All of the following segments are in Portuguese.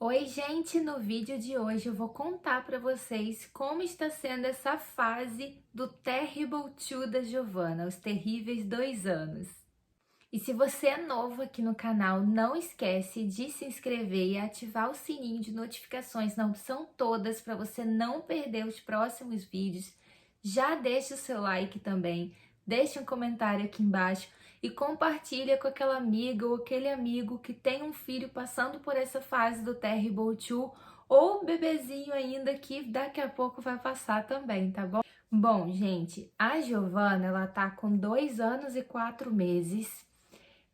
Oi, gente! No vídeo de hoje eu vou contar para vocês como está sendo essa fase do Terrible Two da Giovanna, os terríveis 2 anos. E se você é novo aqui no canal, não esquece de se inscrever e ativar o sininho de notificações na opção todas para você não perder os próximos vídeos. Já deixa o seu like também, deixa um comentário aqui embaixo e compartilha com aquela amiga ou aquele amigo que tem um filho passando por essa fase do Terrible Two ou bebezinho ainda que daqui a pouco vai passar também, tá bom? Bom, gente, a Giovanna, ela tá com 2 anos e 4 meses.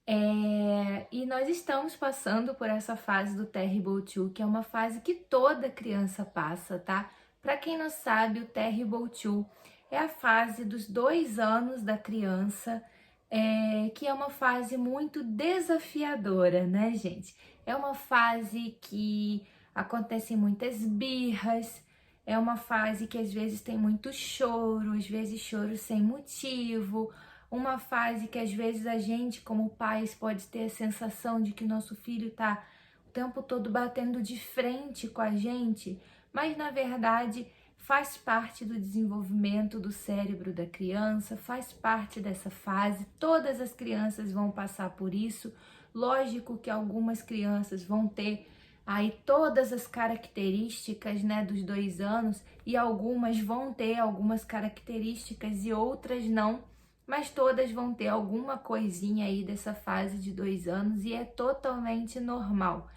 E nós estamos passando por essa fase do Terrible Two, que é uma fase que toda criança passa, tá? Para quem não sabe, o Terrible Two é a fase dos 2 anos da criança, que é uma fase muito desafiadora, né, gente? É uma fase que acontecem muitas birras, é uma fase que às vezes tem muito choro, às vezes choro sem motivo, uma fase que às vezes a gente, como pais, pode ter a sensação de que nosso filho está o tempo todo batendo de frente com a gente, mas na verdade faz parte do desenvolvimento do cérebro da criança, faz parte dessa fase. Todas as crianças vão passar por isso. Lógico que algumas crianças vão ter aí todas as características, né, dos 2 anos, e algumas vão ter algumas características e outras não, mas todas vão ter alguma coisinha aí dessa fase de 2 anos e é totalmente normal.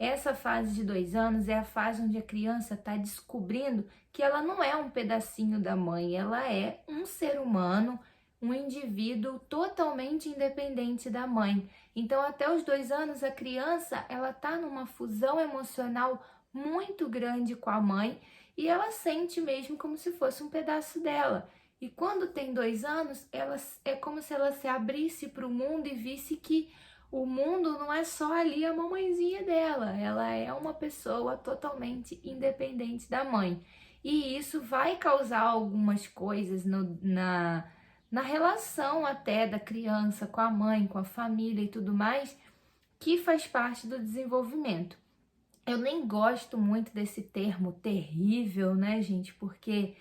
Essa fase de 2 anos é a fase onde a criança está descobrindo que ela não é um pedacinho da mãe, ela é um ser humano, um indivíduo totalmente independente da mãe. Então, até os 2 anos, a criança ela está numa fusão emocional muito grande com a mãe e ela sente mesmo como se fosse um pedaço dela. E quando tem 2 anos, ela é como se ela se abrisse para o mundo e visse que o mundo não é só ali a mamãezinha dela, ela é uma pessoa totalmente independente da mãe. E isso vai causar algumas coisas na relação até da criança com a mãe, com a família e tudo mais, que faz parte do desenvolvimento. Eu nem gosto muito desse termo terrível, né, gente? Porque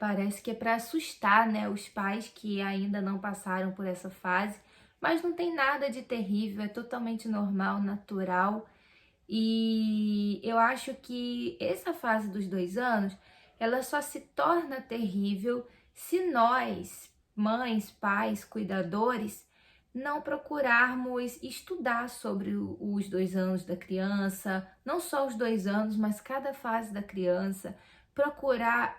parece que é para assustar, né, os pais que ainda não passaram por essa fase. Mas não tem nada de terrível, é totalmente normal, natural. E eu acho que essa fase dos 2 anos, ela só se torna terrível se nós, mães, pais, cuidadores, não procurarmos estudar sobre os 2 anos da criança, não só os 2 anos, mas cada fase da criança, procurar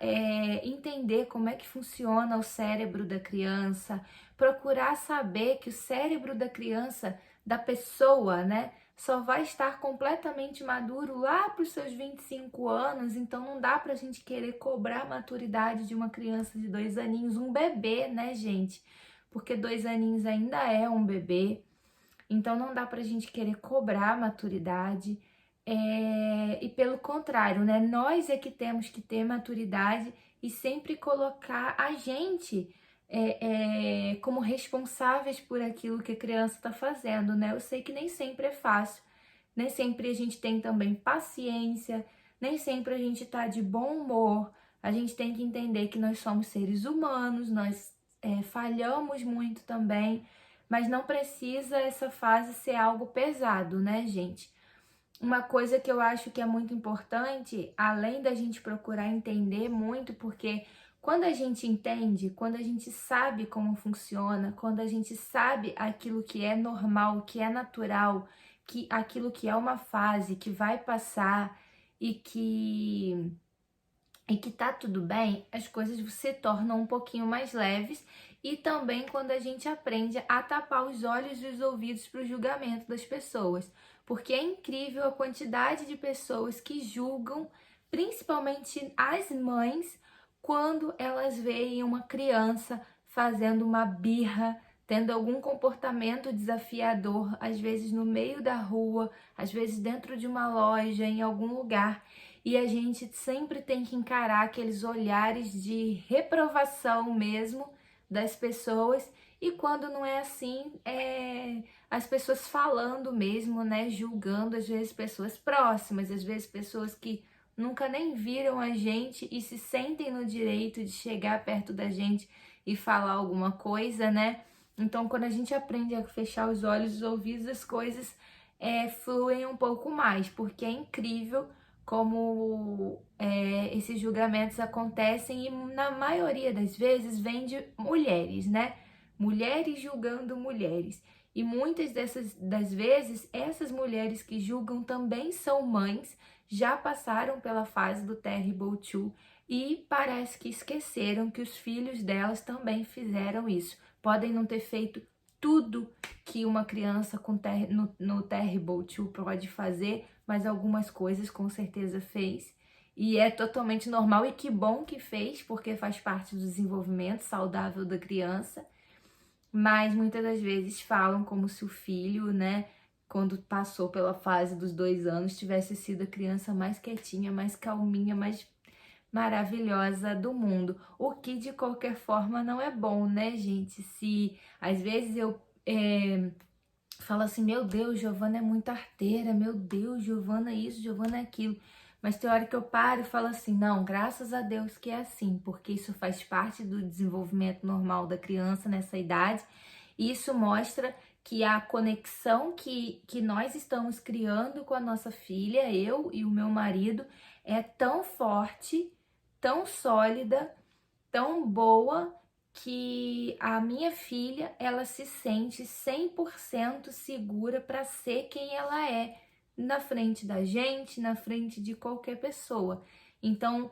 entender como é que funciona o cérebro da criança, procurar saber que o cérebro da criança, da pessoa, né, só vai estar completamente maduro lá para os seus 25 anos, então não dá para a gente querer cobrar a maturidade de uma criança de 2 aninhos, um bebê, né, gente? Porque 2 aninhos ainda é um bebê, então não dá para a gente querer cobrar a maturidade. E pelo contrário, né, nós é que temos que ter maturidade e sempre colocar a gente como responsáveis por aquilo que a criança está fazendo, né? Eu sei que nem sempre é fácil, nem sempre a gente tem também paciência, nem sempre a gente está de bom humor. A gente tem que entender que nós somos seres humanos, nós falhamos muito também, mas não precisa essa fase ser algo pesado, né, gente? Uma coisa que eu acho que é muito importante, além da gente procurar entender muito, porque quando a gente entende, quando a gente sabe como funciona, quando a gente sabe aquilo que é normal, que é natural, que aquilo que é uma fase que vai passar e que tá tudo bem, as coisas se tornam um pouquinho mais leves. E também quando a gente aprende a tapar os olhos e os ouvidos para o julgamento das pessoas, porque é incrível a quantidade de pessoas que julgam, principalmente as mães, quando elas veem uma criança fazendo uma birra, tendo algum comportamento desafiador, às vezes no meio da rua, às vezes dentro de uma loja, em algum lugar. E a gente sempre tem que encarar aqueles olhares de reprovação mesmo das pessoas e quando não é assim, as pessoas falando mesmo, né, julgando, às vezes pessoas próximas, às vezes pessoas que nunca nem viram a gente e se sentem no direito de chegar perto da gente e falar alguma coisa, né? Então, quando a gente aprende a fechar os olhos, os ouvidos, as coisas fluem um pouco mais, porque é incrível como esses julgamentos acontecem e na maioria das vezes vem de mulheres, né? Mulheres julgando mulheres. E muitas das vezes, essas mulheres que julgam também são mães, já passaram pela fase do Terrible Two e parece que esqueceram que os filhos delas também fizeram isso. Podem não ter feito tudo que uma criança no Terrible Two pode fazer, mas algumas coisas com certeza fez. E é totalmente normal e que bom que fez, porque faz parte do desenvolvimento saudável da criança. Mas muitas das vezes falam como se o filho, né, quando passou pela fase dos 2 anos, tivesse sido a criança mais quietinha, mais calminha, mais maravilhosa do mundo. O que de qualquer forma não é bom, né, gente? Se às vezes eu falo assim, meu Deus, Giovana é muito arteira, meu Deus, Giovana isso, Giovana aquilo. Mas tem hora que eu paro e falo assim, não, graças a Deus que é assim, porque isso faz parte do desenvolvimento normal da criança nessa idade. E isso mostra que a conexão que nós estamos criando com a nossa filha, eu e o meu marido, é tão forte, tão sólida, tão boa, que a minha filha, ela se sente 100% segura para ser quem ela é, na frente da gente, na frente de qualquer pessoa. Então,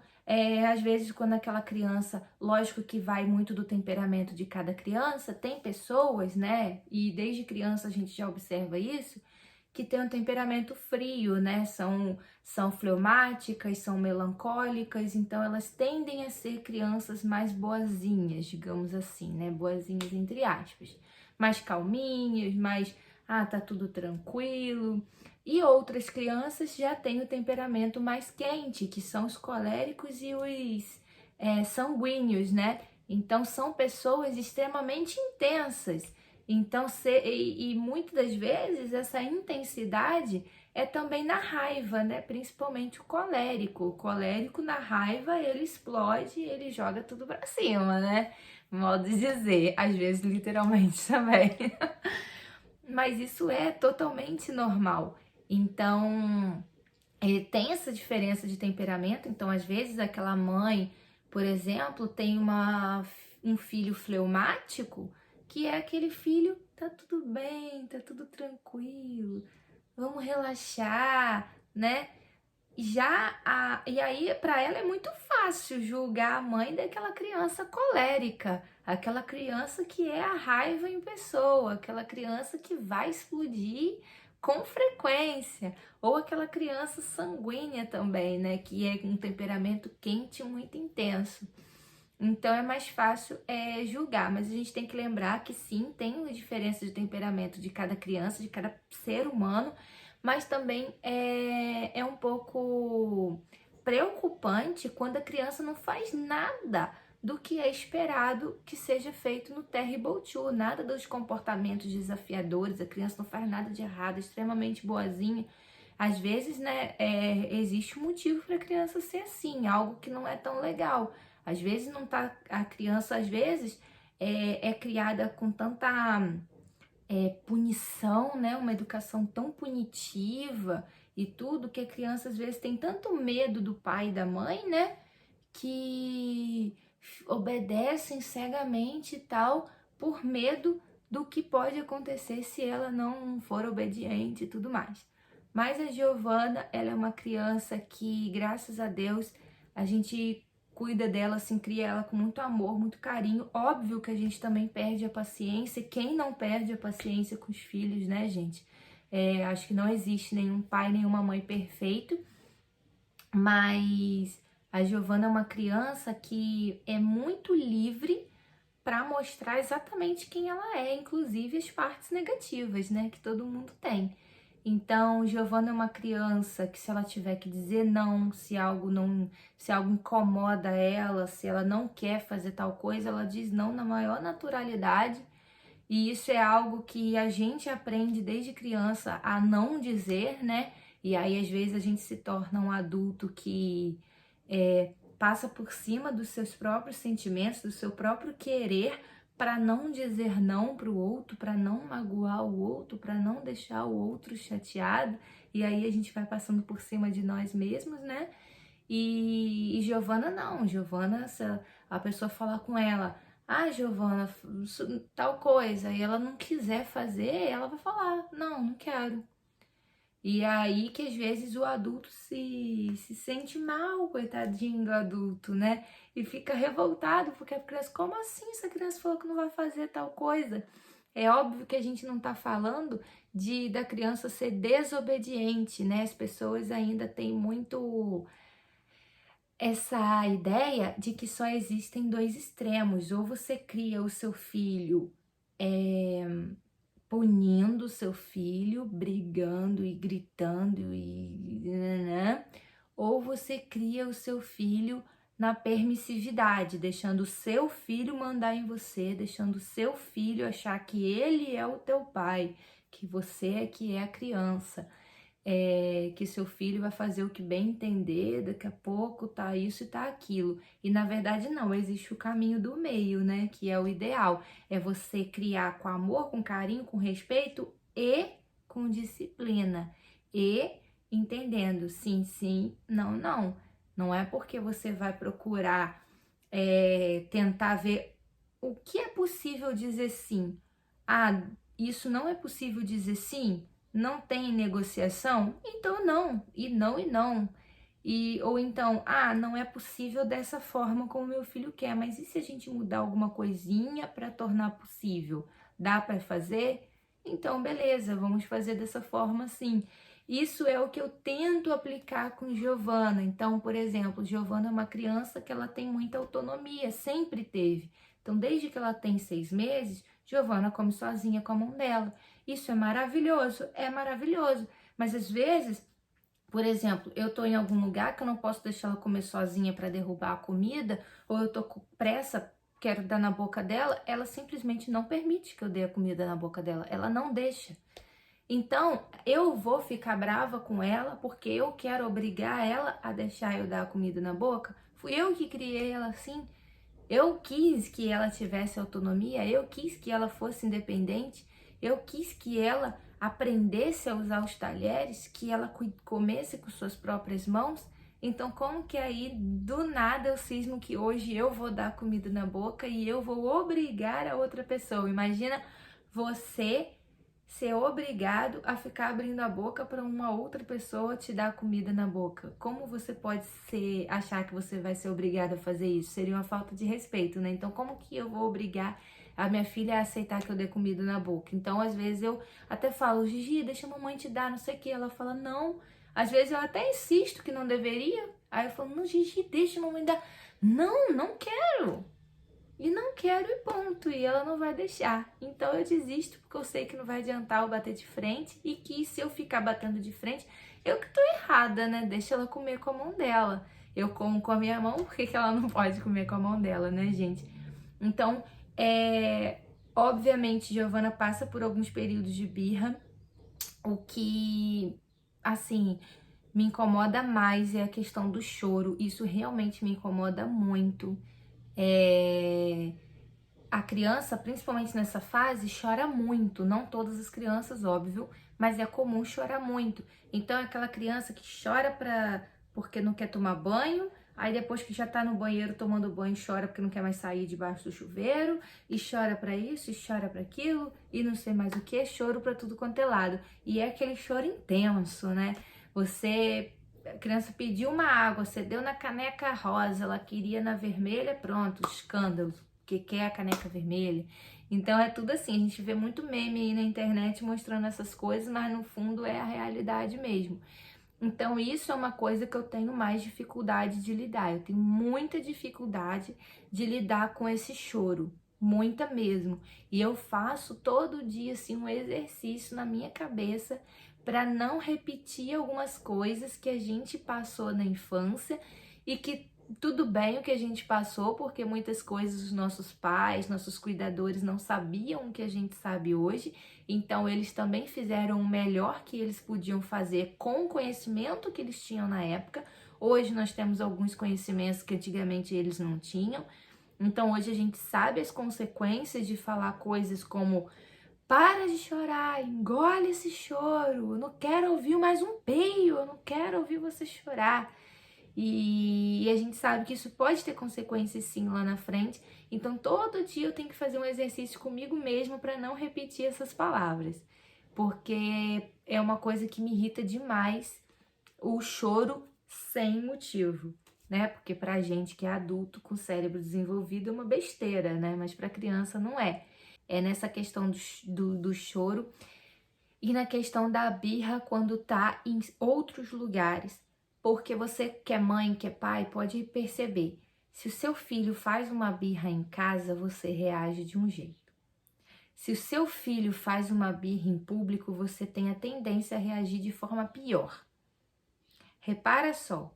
às vezes, quando aquela criança, lógico que vai muito do temperamento de cada criança, tem pessoas, né, e desde criança a gente já observa isso, que tem um temperamento frio, né? São fleumáticas, são melancólicas, então elas tendem a ser crianças mais boazinhas, digamos assim, né? Boazinhas entre aspas. Mais calminhas, mais, tá tudo tranquilo. E outras crianças já têm o temperamento mais quente, que são os coléricos e os sanguíneos, né? Então são pessoas extremamente intensas. Então, e muitas das vezes essa intensidade é também na raiva, né? Principalmente o colérico. O colérico na raiva ele explode, ele joga tudo pra cima, né? Modo de dizer, às vezes literalmente também. Mas isso é totalmente normal. Então, tem essa diferença de temperamento. Então, às vezes aquela mãe, por exemplo, tem um filho fleumático, que é aquele filho, tá tudo bem, tá tudo tranquilo, vamos relaxar, né? E aí, para ela é muito fácil julgar a mãe daquela criança colérica, aquela criança que é a raiva em pessoa, aquela criança que vai explodir com frequência, ou aquela criança sanguínea também, né? Que é um temperamento quente muito intenso. Então é mais fácil julgar, mas a gente tem que lembrar que sim, tem uma diferença de temperamento de cada criança, de cada ser humano, mas também é um pouco preocupante quando a criança não faz nada do que é esperado que seja feito no Terrible Two, nada dos comportamentos desafiadores, a criança não faz nada de errado, é extremamente boazinha. Às vezes, né, existe um motivo para a criança ser assim, algo que não é tão legal. Às vezes não tá, a criança às vezes é criada com tanta punição, né? Uma educação tão punitiva e tudo, que a criança às vezes tem tanto medo do pai e da mãe, né? Que obedecem cegamente e tal, por medo do que pode acontecer se ela não for obediente e tudo mais. Mas a Giovana, ela é uma criança que, graças a Deus, a gente cuida dela, assim, cria ela com muito amor, muito carinho. Óbvio que a gente também perde a paciência. Quem não perde a paciência com os filhos, né, gente? Acho que não existe nenhum pai, nenhuma mãe perfeito. Mas a Giovana é uma criança que é muito livre para mostrar exatamente quem ela é, inclusive as partes negativas, né, que todo mundo tem. Então, Giovana é uma criança que, se ela tiver que dizer não, se algo incomoda ela, se ela não quer fazer tal coisa, ela diz não na maior naturalidade. E isso é algo que a gente aprende desde criança a não dizer, né? E aí, às vezes, a gente se torna um adulto que passa por cima dos seus próprios sentimentos, do seu próprio querer, para não dizer não para o outro, para não magoar o outro, para não deixar o outro chateado. E aí a gente vai passando por cima de nós mesmos, né? E Giovana não, Giovana, se a pessoa falar com ela, ah, Giovana, tal coisa, e ela não quiser fazer, ela vai falar, não, não quero. E é aí que às vezes o adulto se sente mal, coitadinho do adulto, né? E fica revoltado, porque a criança, como assim essa criança falou que não vai fazer tal coisa? É óbvio que a gente não tá falando da criança ser desobediente, né? As pessoas ainda têm muito essa ideia de que só existem dois extremos, ou você cria o seu filho punindo o seu filho, brigando e gritando né? Ou você cria o seu filho na permissividade, deixando o seu filho mandar em você, deixando o seu filho achar que ele é o teu pai, que você é que é a criança. Que seu filho vai fazer o que bem entender, daqui a pouco tá isso e tá aquilo. E na verdade não, existe o caminho do meio, né? Que é o ideal. É você criar com amor, com carinho, com respeito e com disciplina. E entendendo sim, sim, não, não. Não é porque você vai procurar tentar ver o que é possível dizer sim. Ah, isso não é possível dizer sim? Não tem negociação? Então não, e não e não. Ou então, ah, não é possível dessa forma como meu filho quer, mas e se a gente mudar alguma coisinha para tornar possível? Dá para fazer? Então, beleza, vamos fazer dessa forma sim. Isso é o que eu tento aplicar com Giovana. Então, por exemplo, Giovana é uma criança que ela tem muita autonomia, sempre teve. Então, desde que ela tem 6 meses, Giovana come sozinha com a mão dela. Isso é maravilhoso. Mas às vezes, por exemplo, eu tô em algum lugar que eu não posso deixar ela comer sozinha para derrubar a comida, ou eu tô com pressa, quero dar na boca dela, ela simplesmente não permite que eu dê a comida na boca dela. Ela não deixa. Então, eu vou ficar brava com ela porque eu quero obrigar ela a deixar eu dar a comida na boca? Fui eu que criei ela assim. Eu quis que ela tivesse autonomia, eu quis que ela fosse independente, eu quis que ela aprendesse a usar os talheres, que ela comesse com suas próprias mãos. Então, como que aí do nada eu cismo que hoje eu vou dar comida na boca e eu vou obrigar a outra pessoa? Imagina você ser obrigado a ficar abrindo a boca para uma outra pessoa te dar comida na boca. Como você pode achar que você vai ser obrigado a fazer isso? Seria uma falta de respeito, né? Então, como que eu vou obrigar a minha filha a aceitar que eu dê comida na boca? Então, às vezes eu até falo, Gigi, deixa a mamãe te dar, não sei o que. Ela fala, não. Às vezes eu até insisto que não deveria. Aí eu falo, não, Gigi, deixa a mamãe dar. Não, não quero. E não quero e ponto, e ela não vai deixar. Então eu desisto porque eu sei que não vai adiantar eu bater de frente e que se eu ficar batendo de frente, eu que tô errada, né? Deixa ela comer com a mão dela. Eu como com a minha mão, por que ela não pode comer com a mão dela, né, gente? Então, obviamente, Giovana passa por alguns períodos de birra, o que, assim, me incomoda mais é a questão do choro. Isso realmente me incomoda muito. A criança, principalmente nessa fase, chora muito. Não todas as crianças, óbvio, mas é comum chorar muito. Então é aquela criança que chora porque não quer tomar banho, aí depois que já tá no banheiro tomando banho, chora porque não quer mais sair debaixo do chuveiro, e chora pra isso, e chora pra aquilo, e não sei mais o que, choro pra tudo quanto é lado. E é aquele choro intenso, né? A criança pediu uma água, você deu na caneca rosa, ela queria na vermelha, pronto, escândalo, que quer a caneca vermelha. Então é tudo assim, a gente vê muito meme aí na internet mostrando essas coisas, mas no fundo é a realidade mesmo. Então isso é uma coisa que eu tenho mais dificuldade de lidar, eu tenho muita dificuldade de lidar com esse choro, muita mesmo. E eu faço todo dia assim um exercício na minha cabeça para não repetir algumas coisas que a gente passou na infância e que tudo bem o que a gente passou, porque muitas coisas os nossos pais, nossos cuidadores não sabiam o que a gente sabe hoje, então eles também fizeram o melhor que eles podiam fazer com o conhecimento que eles tinham na época. Hoje nós temos alguns conhecimentos que antigamente eles não tinham, então hoje a gente sabe as consequências de falar coisas como: para de chorar, engole esse choro, eu não quero ouvir mais um peio, eu não quero ouvir você chorar. E a gente sabe que isso pode ter consequências sim lá na frente. Então todo dia eu tenho que fazer um exercício comigo mesma para não repetir essas palavras. Porque é uma coisa que me irrita demais, o choro sem motivo, né? Porque pra gente que é adulto com cérebro desenvolvido é uma besteira, né? Mas pra criança não é. É nessa questão do choro e na questão da birra quando tá em outros lugares. Porque você que é mãe, que é pai, pode perceber. Se o seu filho faz uma birra em casa, você reage de um jeito. Se o seu filho faz uma birra em público, você tem a tendência a reagir de forma pior. Repara só.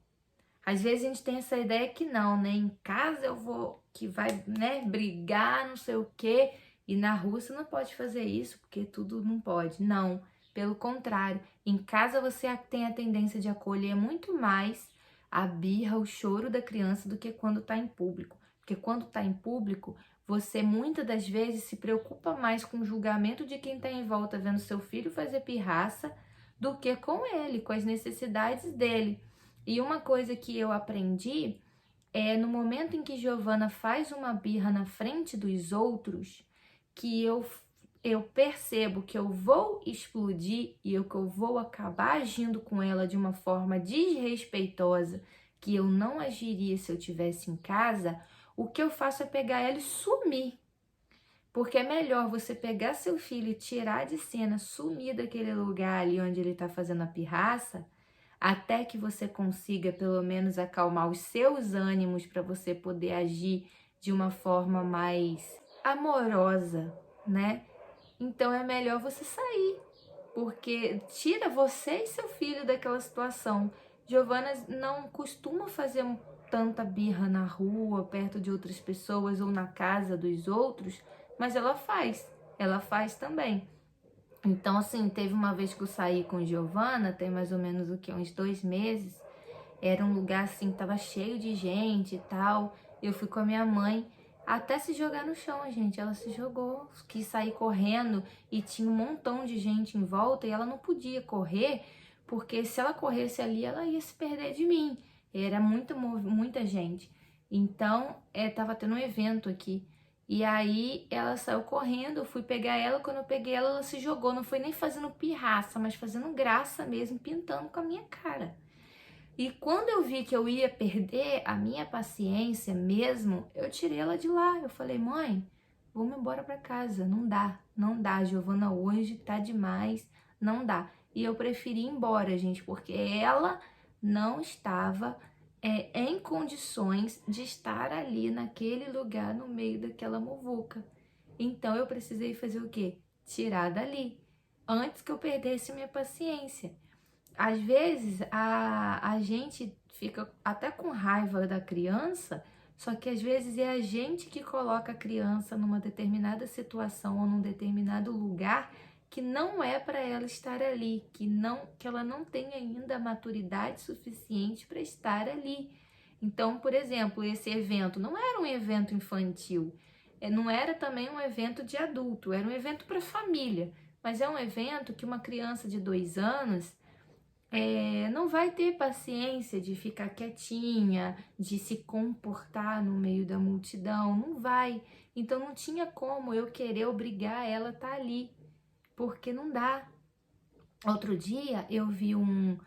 Às vezes a gente tem essa ideia que não, né? Em casa eu vou, que vai, né, brigar, não sei o quê. E na rua você não pode fazer isso, porque tudo não pode. Não, pelo contrário. Em casa você tem a tendência de acolher muito mais a birra, o choro da criança do que quando tá em público. Porque quando tá em público, você muitas das vezes se preocupa mais com o julgamento de quem tá em volta vendo seu filho fazer pirraça do que com ele, com as necessidades dele. E uma coisa que eu aprendi é no momento em que Giovana faz uma birra na frente dos outros, que eu percebo que eu vou explodir e que eu vou acabar agindo com ela de uma forma desrespeitosa, que eu não agiria se eu tivesse em casa, o que eu faço é pegar ela e sumir. Porque é melhor você pegar seu filho e tirar de cena, sumir daquele lugar ali onde ele está fazendo a pirraça, até que você consiga pelo menos acalmar os seus ânimos para você poder agir de uma forma mais amorosa, né? Então é melhor você sair, porque tira você e seu filho daquela situação. Giovana não costuma fazer tanta birra na rua, perto de outras pessoas ou na casa dos outros, mas ela faz também. Então, assim, teve uma vez que eu saí com Giovana, tem mais ou menos o que, uns 2 meses. Era um lugar assim, tava cheio de gente e tal. Eu fui com a minha mãe até se jogar no chão, gente. Ela se jogou, quis sair correndo e tinha um montão de gente em volta e ela não podia correr, porque se ela corresse ali, ela ia se perder de mim. Era muita gente. Então, tava tendo um evento aqui. E aí ela saiu correndo, eu fui pegar ela, quando eu peguei ela, ela se jogou, não foi nem fazendo pirraça, mas fazendo graça mesmo, pintando com a minha cara. E quando eu vi que eu ia perder a minha paciência mesmo, eu tirei ela de lá. Eu falei: mãe, vamos embora para casa. Não dá, não dá. Giovana hoje tá demais, não dá. E eu preferi ir embora, gente, porque ela não estava em condições de estar ali naquele lugar no meio daquela muvuca. Então eu precisei fazer o quê? Tirar dali, antes que eu perdesse minha paciência. Às vezes a gente fica até com raiva da criança, só que às vezes é a gente que coloca a criança numa determinada situação ou num determinado lugar que não é para ela estar ali, que ela não tem ainda a maturidade suficiente para estar ali. Então, por exemplo, esse evento não era um evento infantil, não era também um evento de adulto, era um evento para família, mas é um evento que uma criança de 2 anos não vai ter paciência de ficar quietinha, de se comportar no meio da multidão, não vai. Então não tinha como eu querer obrigar ela a estar ali, porque não dá. Outro dia eu vi um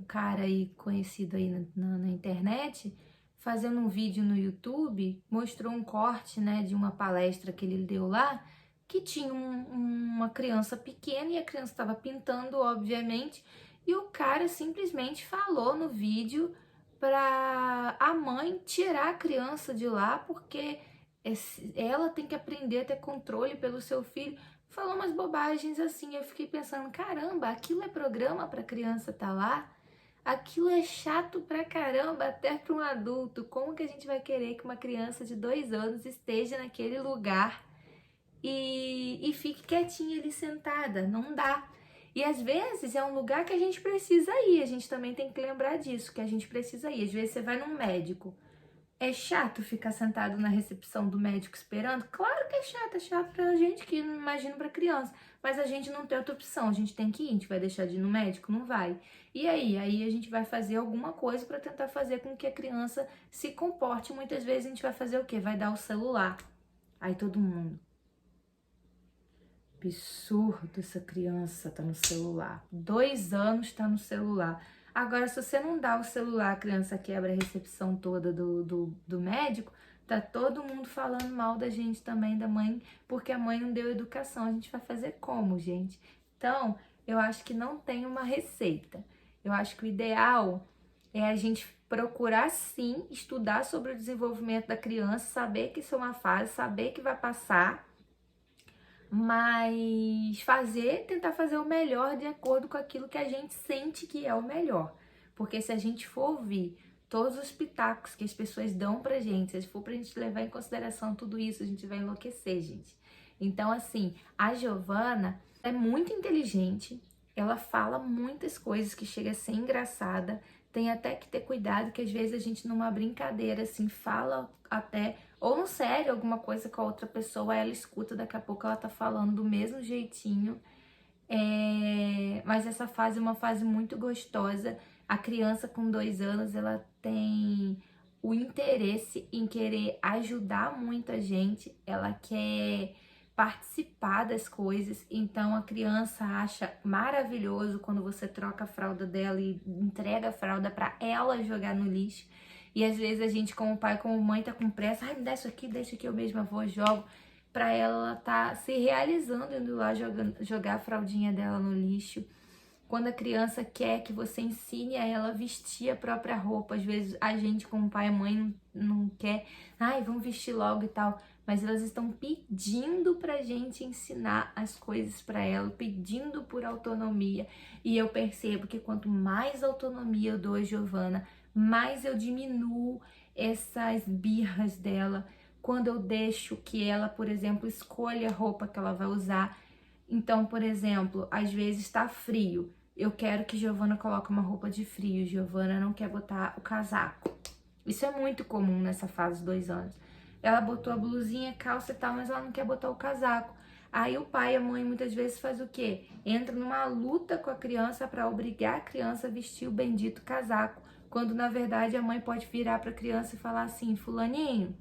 cara aí conhecido aí na internet fazendo um vídeo no YouTube, mostrou um corte, né, de uma palestra que ele deu lá, que tinha uma criança pequena e a criança estava pintando, obviamente, e o cara simplesmente falou no vídeo para a mãe tirar a criança de lá porque ela tem que aprender a ter controle pelo seu filho. Falou umas bobagens assim, eu fiquei pensando, caramba, aquilo é programa para criança estar lá? Aquilo é chato pra caramba, até para um adulto. Como que a gente vai querer que uma criança de 2 anos esteja naquele lugar e fique quietinha ali sentada? Não dá. E às vezes é um lugar que a gente precisa ir, a gente também tem que lembrar disso, que a gente precisa ir. Às vezes você vai num médico, é chato ficar sentado na recepção do médico esperando? Claro que é chato pra gente que não imagino pra criança. Mas a gente não tem outra opção, a gente tem que ir, a gente vai deixar de ir no médico? Não vai. E aí? Aí a gente vai fazer alguma coisa pra tentar fazer com que a criança se comporte. Muitas vezes a gente vai fazer o quê? Vai dar o celular. Aí todo mundo, absurdo, essa criança tá no celular. 2 anos tá no celular. Agora, se você não dá o celular, a criança quebra a recepção toda do médico, tá todo mundo falando mal da gente também, da mãe, porque a mãe não deu educação. A gente vai fazer como, gente? Então, eu acho que não tem uma receita. Eu acho que o ideal é a gente procurar, sim, estudar sobre o desenvolvimento da criança, saber que isso é uma fase, saber que vai passar, mas tentar fazer o melhor de acordo com aquilo que a gente sente que é o melhor. Porque se a gente for ouvir todos os pitacos que as pessoas dão pra gente, se for pra gente levar em consideração tudo isso, a gente vai enlouquecer, gente. Então, assim, a Giovana é muito inteligente, ela fala muitas coisas que chega a ser engraçada, tem até que ter cuidado que às vezes a gente numa brincadeira, assim, fala até ou no sério, alguma coisa com a outra pessoa, ela escuta, daqui a pouco ela tá falando do mesmo jeitinho. Mas essa fase é uma fase muito gostosa. A criança com 2 anos, ela tem o interesse em querer ajudar muita gente, ela quer participar das coisas, então a criança acha maravilhoso quando você troca a fralda dela e entrega a fralda para ela jogar no lixo. E às vezes a gente, como pai, como mãe, tá com pressa, ai, me dá isso aqui, deixa que eu mesma vou, jogo. Pra ela tá se realizando, indo lá jogar a fraldinha dela no lixo. Quando a criança quer que você ensine a ela a vestir a própria roupa, às vezes a gente, como pai e mãe, não quer, ai, vamos vestir logo e tal. Mas elas estão pedindo pra gente ensinar as coisas pra ela, pedindo por autonomia. E eu percebo que quanto mais autonomia eu dou a Giovana, mais eu diminuo essas birras dela. Quando eu deixo que ela, por exemplo, escolha a roupa que ela vai usar. Então, por exemplo, às vezes tá frio. Eu quero que Giovana coloque uma roupa de frio. Giovana não quer botar o casaco. Isso é muito comum nessa fase de 2 anos. Ela botou a blusinha, calça e tal, mas ela não quer botar o casaco. Aí o pai e a mãe muitas vezes faz o quê? Entra numa luta com a criança para obrigar a criança a vestir o bendito casaco. Quando na verdade a mãe pode virar para a criança e falar assim: fulaninho,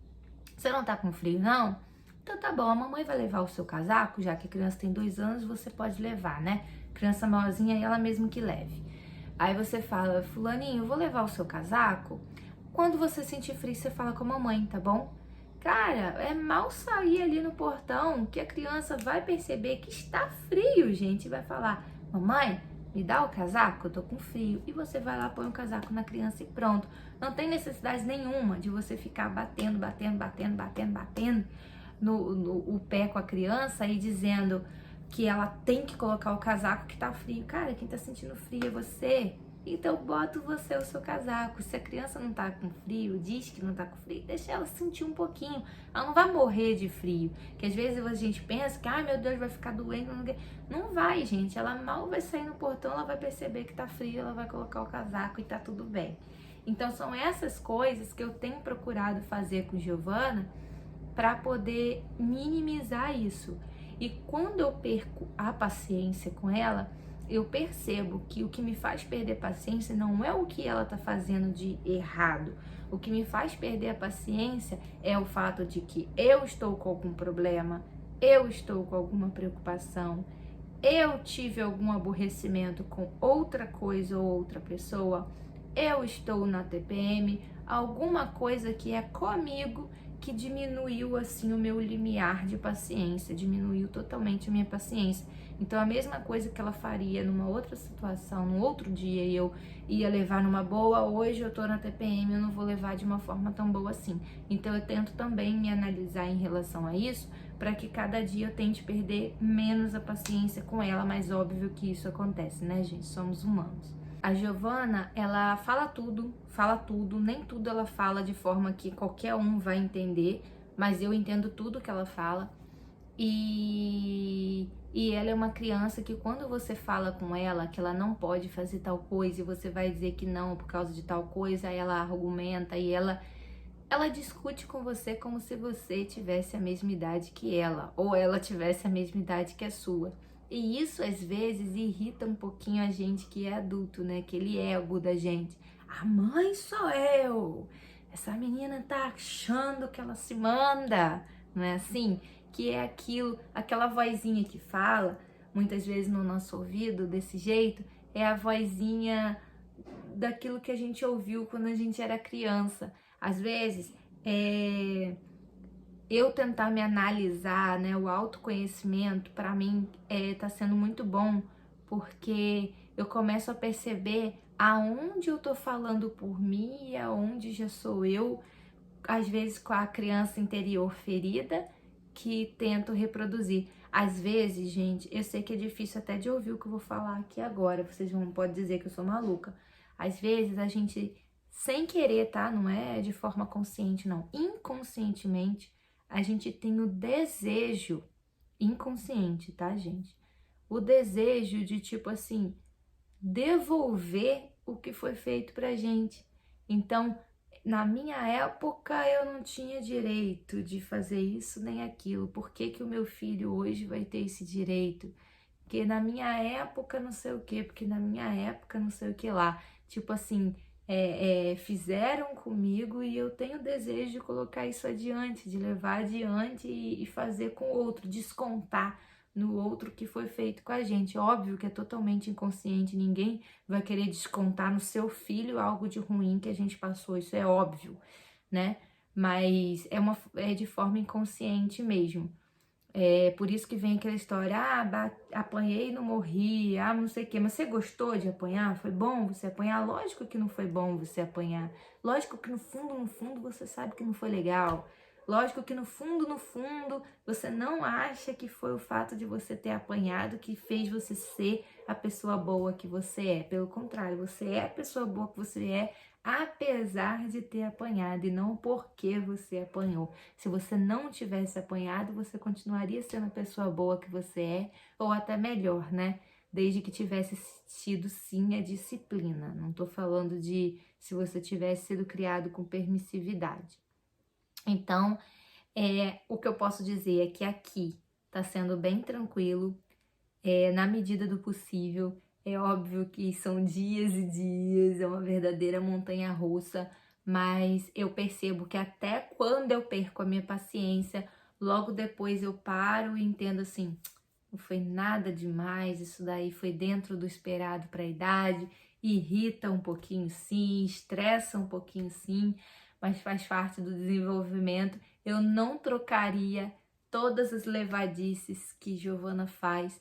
você não tá com frio, não? Então tá bom, a mamãe vai levar o seu casaco, já que a criança tem 2 anos, você pode levar, né? Criança maiorzinha, ela mesmo que leve. Aí você fala: fulaninho, eu vou levar o seu casaco. Quando você sentir frio, você fala com a mamãe, tá bom? Cara, é mal sair ali no portão que a criança vai perceber que está frio, gente, e vai falar: mamãe, me dá o casaco, eu tô com frio. E você vai lá, põe o casaco na criança e pronto. Não tem necessidade nenhuma de você ficar batendo no pé com a criança e dizendo que ela tem que colocar o casaco que tá frio. Cara, quem tá sentindo frio é você. Então bota você o seu casaco. Se a criança não tá com frio, diz que não tá com frio, deixa ela sentir um pouquinho. Ela não vai morrer de frio. Que às vezes a gente pensa que, ai meu Deus, vai ficar doente. Não vai, gente. Ela mal vai sair no portão, ela vai perceber que tá frio, ela vai colocar o casaco e tá tudo bem. Então são essas coisas que eu tenho procurado fazer com Giovana para poder minimizar isso. E quando eu perco a paciência com ela, eu percebo que o que me faz perder paciência não é o que ela tá fazendo de errado. O que me faz perder a paciência é o fato de que eu estou com algum problema, eu estou com alguma preocupação, eu tive algum aborrecimento com outra coisa ou outra pessoa, eu estou na TPM, alguma coisa que é comigo que diminuiu assim o meu limiar de paciência, diminuiu totalmente a minha paciência. Então a mesma coisa que ela faria numa outra situação, num outro dia e eu ia levar numa boa, hoje eu tô na TPM, eu não vou levar de uma forma tão boa assim. Então eu tento também me analisar em relação a isso, para que cada dia eu tente perder menos a paciência com ela, mas óbvio que isso acontece, né, gente? Somos humanos. A Giovana, ela fala tudo, nem tudo ela fala de forma que qualquer um vai entender, mas eu entendo tudo que ela fala. E ela é uma criança que quando você fala com ela que ela não pode fazer tal coisa e você vai dizer que não por causa de tal coisa, aí ela argumenta e ela discute com você como se você tivesse a mesma idade que ela, ou ela tivesse a mesma idade que a sua. E isso às vezes irrita um pouquinho a gente que é adulto, né? Aquele ego da gente. A mãe sou eu! Essa menina tá achando que ela se manda, não é assim? Que é aquilo, aquela vozinha que fala, muitas vezes no nosso ouvido, desse jeito, é a vozinha daquilo que a gente ouviu quando a gente era criança. Às vezes, eu tentar me analisar, né, o autoconhecimento, para mim, tá sendo muito bom, porque eu começo a perceber aonde eu tô falando por mim e aonde já sou eu, às vezes com a criança interior ferida, que tento reproduzir. Às vezes, gente, eu sei que é difícil até de ouvir o que eu vou falar aqui agora, vocês vão pode dizer que eu sou maluca. Às vezes a gente, sem querer, tá? Não é de forma consciente, não. Inconscientemente, a gente tem o desejo, inconsciente, tá, gente? O desejo de, tipo assim, devolver o que foi feito pra gente. Então, na minha época eu não tinha direito de fazer isso nem aquilo. Por que que o meu filho hoje vai ter esse direito? Porque na minha época não sei o que, porque na minha época não sei o que lá. Tipo assim, fizeram comigo e eu tenho desejo de colocar isso adiante, de levar adiante e fazer com o outro, descontar no outro que foi feito com a gente. Óbvio que é totalmente inconsciente, ninguém vai querer descontar no seu filho algo de ruim que a gente passou, isso é óbvio, né? Mas é de forma inconsciente mesmo. É por isso que vem aquela história, apanhei e não morri, não sei o quê. Mas você gostou de apanhar? Foi bom você apanhar? Lógico que não foi bom você apanhar. Lógico que no fundo, você sabe que não foi legal. Lógico que no fundo, você não acha que foi o fato de você ter apanhado que fez você ser a pessoa boa que você é. Pelo contrário, você é a pessoa boa que você é, apesar de ter apanhado e não porque você apanhou. Se você não tivesse apanhado, você continuaria sendo a pessoa boa que você é, ou até melhor, né? Desde que tivesse tido sim a disciplina. Não tô falando de se você tivesse sido criado com permissividade. Então, o que eu posso dizer é que aqui tá sendo bem tranquilo, na medida do possível. É óbvio que são dias e dias, é uma verdadeira montanha-russa, mas eu percebo que até quando eu perco a minha paciência, logo depois eu paro e entendo assim, não foi nada demais, isso daí foi dentro do esperado para a idade, irrita um pouquinho sim, estressa um pouquinho sim, mas faz parte do desenvolvimento. Eu não trocaria todas as levadices que Giovana faz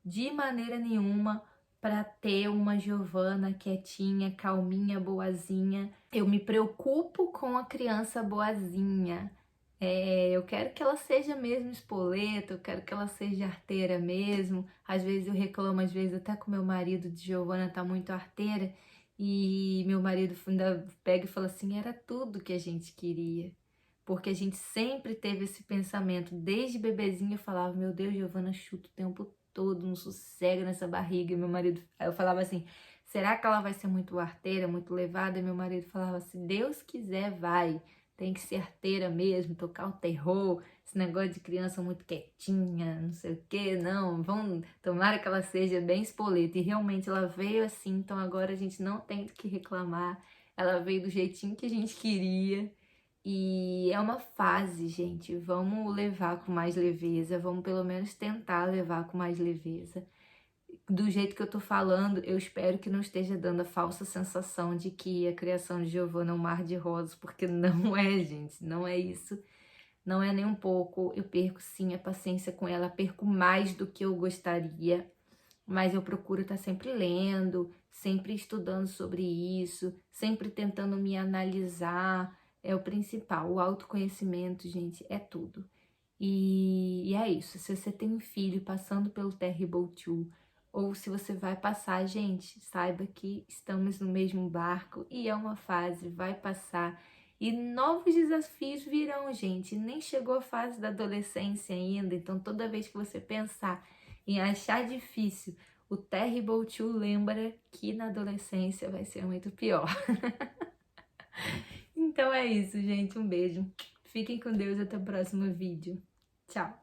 de maneira nenhuma para ter uma Giovana quietinha, calminha, boazinha. Eu me preocupo com a criança boazinha. Eu quero que ela seja mesmo espoleta, eu quero que ela seja arteira mesmo. Às vezes eu reclamo, às vezes até com meu marido de Giovana tá muito arteira. E meu marido ainda pega e fala assim, era tudo que a gente queria. Porque a gente sempre teve esse pensamento, desde bebezinha eu falava, meu Deus, Giovana chuta o tempo todo, não sossega nessa barriga. E meu marido, aí eu falava assim, será que ela vai ser muito arteira, muito levada? E meu marido falava, se Deus quiser, vai. Tem que ser arteira mesmo, tocar o terror, esse negócio de criança muito quietinha, não sei o que, não, tomara que ela seja bem espoleta. E realmente ela veio assim, então agora a gente não tem do que reclamar, ela veio do jeitinho que a gente queria. E é uma fase, gente. Vamos levar com mais leveza, vamos pelo menos tentar levar com mais leveza. Do jeito que eu tô falando, eu espero que não esteja dando a falsa sensação de que a criação de Giovana é um mar de rosas, porque não é, gente, não é isso. Não é nem um pouco. Eu perco sim a paciência com ela, perco mais do que eu gostaria, mas eu procuro estar sempre lendo, sempre estudando sobre isso, sempre tentando me analisar. É o principal, o autoconhecimento, gente, é tudo. E é isso, se você tem um filho passando pelo Terrible 2, ou se você vai passar, gente, saiba que estamos no mesmo barco e é uma fase, vai passar. E novos desafios virão, gente. Nem chegou a fase da adolescência ainda, então toda vez que você pensar em achar difícil o Terrible 2, lembra que na adolescência vai ser muito pior. Então é isso, gente. Um beijo. Fiquem com Deus, até o próximo vídeo. Tchau!